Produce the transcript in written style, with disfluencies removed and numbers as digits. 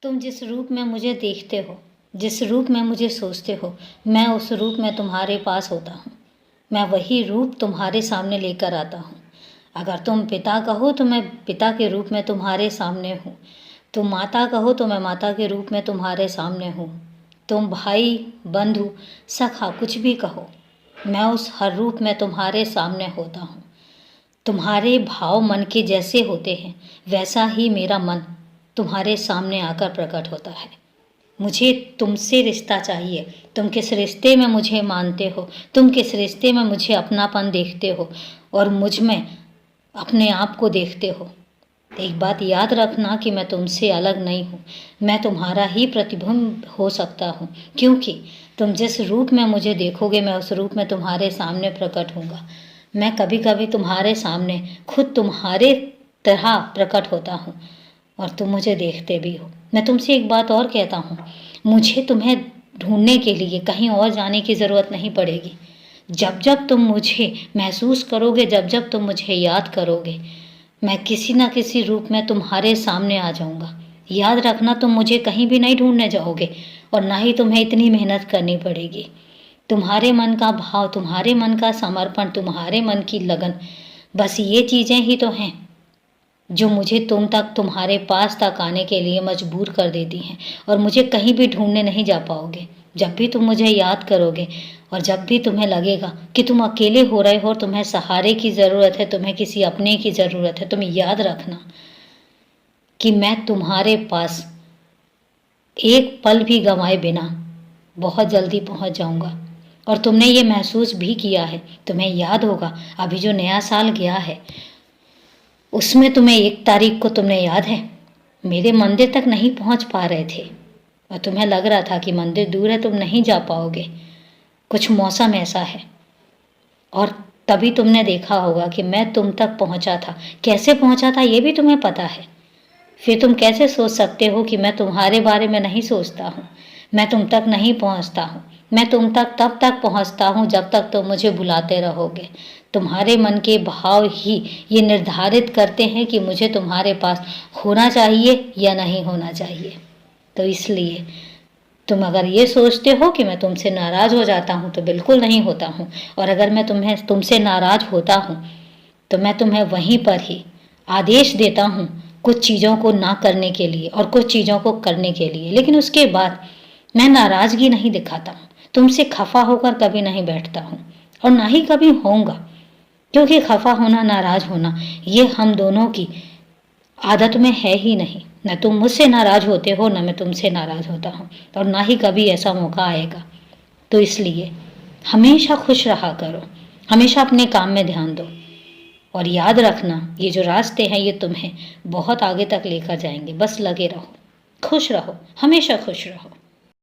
तुम जिस रूप में मुझे देखते हो, जिस रूप में मुझे सोचते हो, मैं उस रूप में तुम्हारे पास होता हूँ। मैं वही रूप तुम्हारे सामने लेकर आता हूँ। अगर तुम पिता कहो तो मैं पिता के रूप में तुम्हारे सामने हूँ। तुम माता कहो तो मैं माता के रूप में तुम्हारे सामने हूँ। तुम भाई, बंधु, सखा कुछ भी कहो, मैं उस हर रूप में तुम्हारे सामने होता हूँ। तुम्हारे भाव मन के जैसे होते हैं, वैसा ही मेरा मन तुम्हारे सामने आकर प्रकट होता है। मुझे तुमसे रिश्ता चाहिए। तुम किस रिश्ते में मुझे मानते हो, तुम किस रिश्ते में मुझे अपनापन देखते हो और मुझ में अपने आप को देखते हो। एक बात याद रखना कि मैं तुमसे अलग नहीं हूँ। मैं तुम्हारा ही प्रतिबिंब हो सकता हूँ, क्योंकि तुम जिस रूप में मुझे देखोगे मैं उस रूप में तुम्हारे सामने प्रकट होऊंगा। मैं कभी कभी तुम्हारे सामने खुद तुम्हारे तरह प्रकट होता हूँ और तुम मुझे देखते भी हो। मैं तुमसे एक बात और कहता हूँ, मुझे तुम्हें ढूंढने के लिए कहीं और जाने की ज़रूरत नहीं पड़ेगी। जब जब तुम मुझे महसूस करोगे, जब जब तुम मुझे याद करोगे, मैं किसी न किसी रूप में तुम्हारे सामने आ जाऊंगा। याद रखना, तुम मुझे कहीं भी नहीं ढूंढने जाओगे और ना ही तुम्हें इतनी मेहनत करनी पड़ेगी। तुम्हारे मन का भाव, तुम्हारे मन का समर्पण, तुम्हारे मन की लगन, बस ये चीज़ें ही तो हैं जो मुझे तुम तक, तुम्हारे पास तक आने के लिए मजबूर कर देती हैं और मुझे कहीं भी ढूंढने नहीं जा पाओगे। जब भी तुम मुझे याद करोगे और जब भी तुम्हें लगेगा कि तुम अकेले हो रहे हो और तुम्हें सहारे की ज़रूरत है, तुम्हें किसी अपने की ज़रूरत है, तुम याद रखना कि मैं तुम्हारे पास एक पल भी गंवाए बिना बहुत जल्दी पहुंच जाऊंगा। और तुमने ये महसूस भी किया है, तुम्हें याद होगा अभी जो नया साल गया है उसमें तुम्हें 1 तारीख को, तुमने याद है, मेरे मंदिर तक नहीं पहुंच पा रहे थे और तुम्हें लग रहा था कि मंदिर दूर है, तुम नहीं जा पाओगे, कुछ मौसम ऐसा है। और तभी तुमने देखा होगा कि मैं तुम तक पहुंचा था। कैसे पहुंचा था ये भी तुम्हें पता है। फिर तुम कैसे सोच सकते हो कि मैं तुम्हारे बारे में नहीं सोचता हूँ, मैं तुम तक नहीं पहुँचता हूँ। मैं तुम तक तब तक पहुँचता हूँ जब तक तुम मुझे बुलाते रहोगे। तुम्हारे मन के भाव ही ये निर्धारित करते हैं कि मुझे तुम्हारे पास होना चाहिए या नहीं होना चाहिए। तो इसलिए तुम अगर ये सोचते हो कि मैं तुमसे नाराज़ हो जाता हूँ तो बिल्कुल नहीं होता हूँ। और अगर मैं तुमसे नाराज़ होता हूँ तो मैं तुम्हें वहीं पर ही आदेश देता हूँ कुछ चीज़ों को ना करने के लिए और कुछ चीज़ों को करने के लिए। लेकिन उसके बाद मैं नाराज़गी नहीं दिखाता हूँ, तुमसे खफा होकर कभी नहीं बैठता हूँ और ना ही कभी होऊंगा, क्योंकि खफा होना, नाराज़ होना ये हम दोनों की आदत में है ही नहीं। न तुम मुझसे नाराज़ होते हो, न मैं तुमसे नाराज़ होता हूँ और ना ही कभी ऐसा मौका आएगा। तो इसलिए हमेशा खुश रहा करो, हमेशा अपने काम में ध्यान दो और याद रखना ये जो रास्ते हैं ये तुम्हें बहुत आगे तक लेकर जाएंगे। बस लगे रहो, खुश रहो, हमेशा खुश रहो।